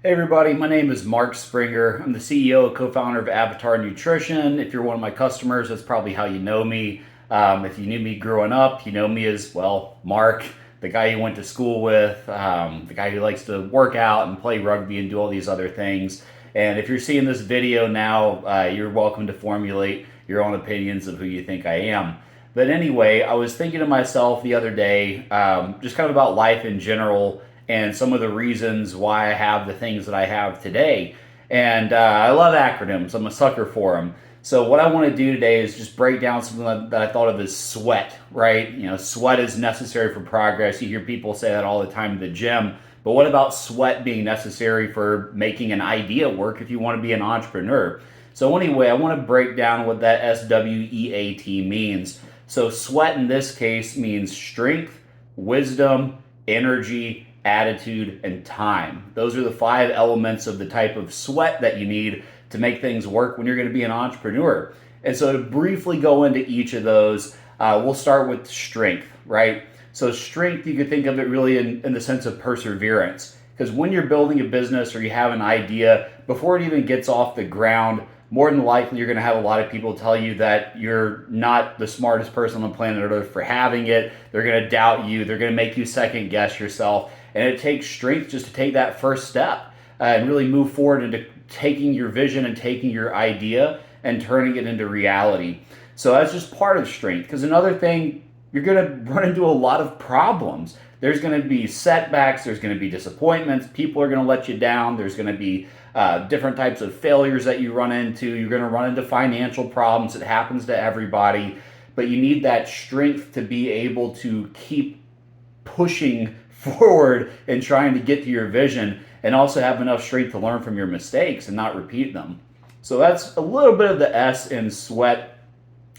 Hey everybody, my name is Mark Springer. I'm the CEO and co-founder of Avatar Nutrition. If you're one of my customers, that's probably how you know me. If you knew me growing up, you know me as, well, Mark, the guy you went to school with, the guy who likes to work out and play rugby and do all these other things. And if you're seeing this video now, you're welcome to formulate your own opinions of who you think I am. But anyway, I was thinking to myself the other day, just kind of about life in general and some of the reasons why I have the things that I have today. And I love acronyms. I'm a sucker for them. So what I want to do today is just break down something that I thought of as sweat, right? You know, sweat is necessary for progress. You hear people say that all the time in the gym. But what about sweat being necessary for making an idea work if you want to be an entrepreneur? So anyway, I want to break down what that SWEAT means. So sweat in this case means strength, wisdom, energy, attitude, and time. Those are the 5 elements of the type of sweat that you need to make things work when you're going to be an entrepreneur. And so to briefly go into each of those, we'll start with strength, right? So strength, you could think of it really in the sense of perseverance. Because when you're building a business or you have an idea, before it even gets off the ground, more than likely you're going to have a lot of people tell you that you're not the smartest person on the planet Earth for having it. They're going to doubt you. They're going to make you second guess yourself. And it takes strength just to take that first step and really move forward into taking your vision and taking your idea and turning it into reality. So that's just part of strength. Because another thing, you're going to run into a lot of problems. There's going to be setbacks. There's going to be disappointments. People are going to let you down. There's going to be different types of failures that you run into. You're going to run into financial problems. It happens to everybody. But you need that strength to be able to keep pushing forward and trying to get to your vision, and also have enough strength to learn from your mistakes and not repeat them. So that's a little bit of the S in sweat.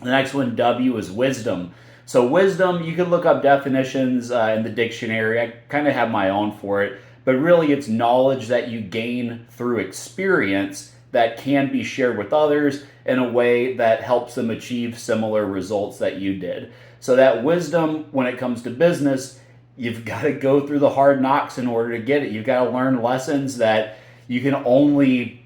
The next one, W, is wisdom. So wisdom, you can look up definitions in the dictionary. I kind of have my own for it, but really it's knowledge that you gain through experience that can be shared with others in a way that helps them achieve similar results that you did. So that wisdom, when it comes to business, you've got to go through the hard knocks in order to get it. You've got to learn lessons that you can only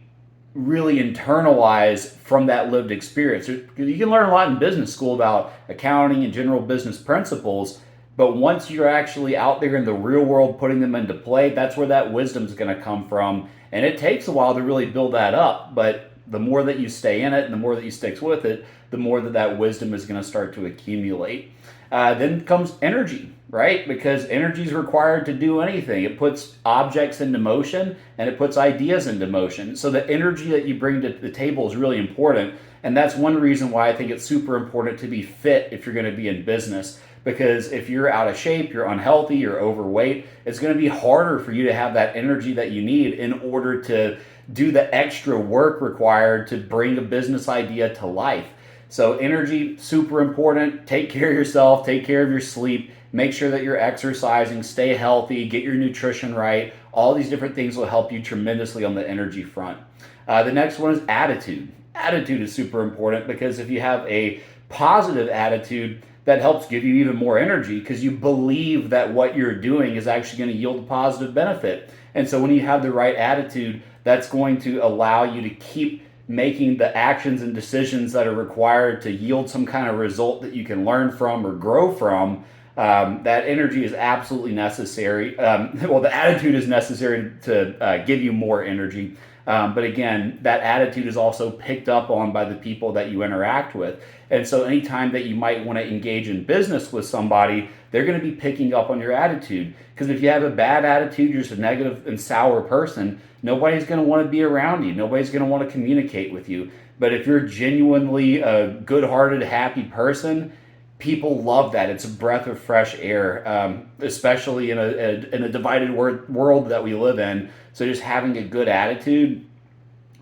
really internalize from that lived experience. You can learn a lot in business school about accounting and general business principles, but once you're actually out there in the real world putting them into play, that's where that wisdom is going to come from. And it takes a while to really build that up, but the more that you stay in it and the more that you stick with it, the more that wisdom is going to start to accumulate. Then comes energy, right? Because energy is required to do anything. It puts objects into motion and it puts ideas into motion. So the energy that you bring to the table is really important. And that's one reason why I think it's super important to be fit if you're going to be in business. Because if you're out of shape, you're unhealthy, you're overweight, it's going to be harder for you to have that energy that you need in order to do the extra work required to bring a business idea to life. So energy, super important. Take care of yourself, take care of your sleep, make sure that you're exercising, stay healthy, get your nutrition right. All these different things will help you tremendously on the energy front. The next one is attitude. Attitude is super important because if you have a positive attitude, that helps give you even more energy because you believe that what you're doing is actually going to yield a positive benefit. And so when you have the right attitude, that's going to allow you to keep making the actions and decisions that are required to yield some kind of result that you can learn from or grow from. That energy is absolutely necessary. Well, the attitude is necessary to give you more energy. But again, that attitude is also picked up on by the people that you interact with. And so anytime that you might want to engage in business with somebody, they're going to be picking up on your attitude. Because if you have a bad attitude, you're just a negative and sour person, nobody's going to want to be around you. Nobody's going to want to communicate with you. But if you're genuinely a good-hearted, happy person, people love that. It's a breath of fresh air, especially in a divided world that we live in. So just having a good attitude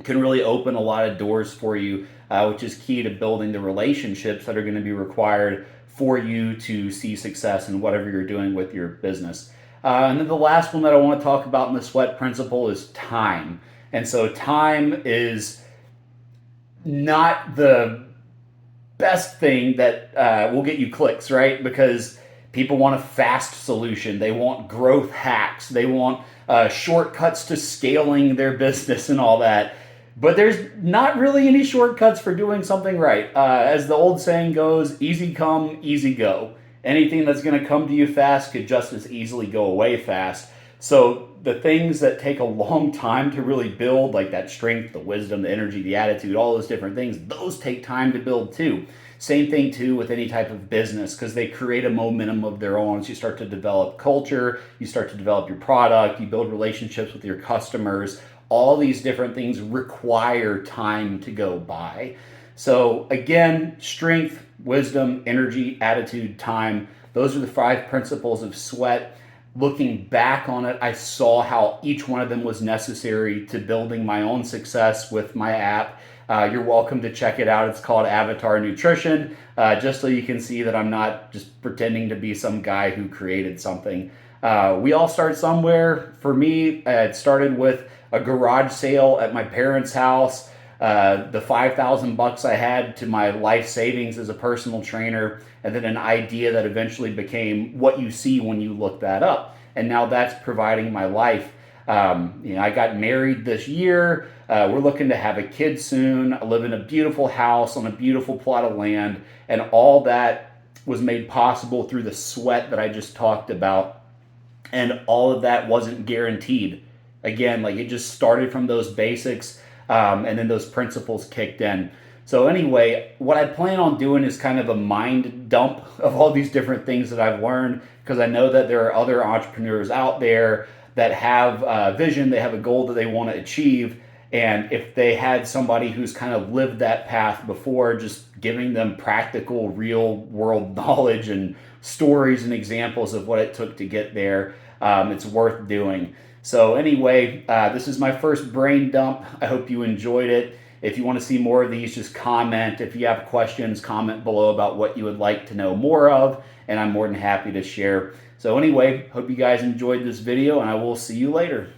can really open a lot of doors for you, which is key to building the relationships that are going to be required for you to see success in whatever you're doing with your business. And then the last one that I want to talk about in the sweat principle is time. And so time is not the best thing that will get you clicks, right? Because People want a fast solution. They want growth hacks. They want shortcuts to scaling their business and all that. But there's not really any shortcuts for doing something right. As the old saying goes, easy come, easy go. Anything that's going to come to you fast could just as easily go away fast. So the things that take a long time to really build, like that strength, the wisdom, the energy, the attitude, all those different things, those take time to build too. Same thing too with any type of business, because they create a momentum of their own. So you start to develop culture, you start to develop your product, you build relationships with your customers. All these different things require time to go by. So again, strength, wisdom, energy, attitude, time, those are the 5 principles of sweat. Looking back on it, I saw how each one of them was necessary to building my own success with my app. You're welcome to check it out. It's called Avatar Nutrition, just so you can see that I'm not just pretending to be some guy who created something. We all start somewhere. For me, it started with a garage sale at my parents' house. The $5,000 I had to my life savings as a personal trainer, and then an idea that eventually became what you see when you look that up. And now that's providing my life. I got married this year. We're looking to have a kid soon. I live in a beautiful house on a beautiful plot of land, and all that was made possible through the sweat that I just talked about. And all of that wasn't guaranteed. Again, like it just started from those basics. And then those principles kicked in. So anyway, what I plan on doing is kind of a mind dump of all these different things that I've learned, because I know that there are other entrepreneurs out there that have a vision, they have a goal that they want to achieve. And if they had somebody who's kind of lived that path before, just giving them practical, real world knowledge and stories and examples of what it took to get there, it's worth doing. So anyway, this is my first brain dump. I hope you enjoyed it. If you want to see more of these, just comment. If you have questions, comment below about what you would like to know more of, and I'm more than happy to share. So anyway, hope you guys enjoyed this video, and I will see you later.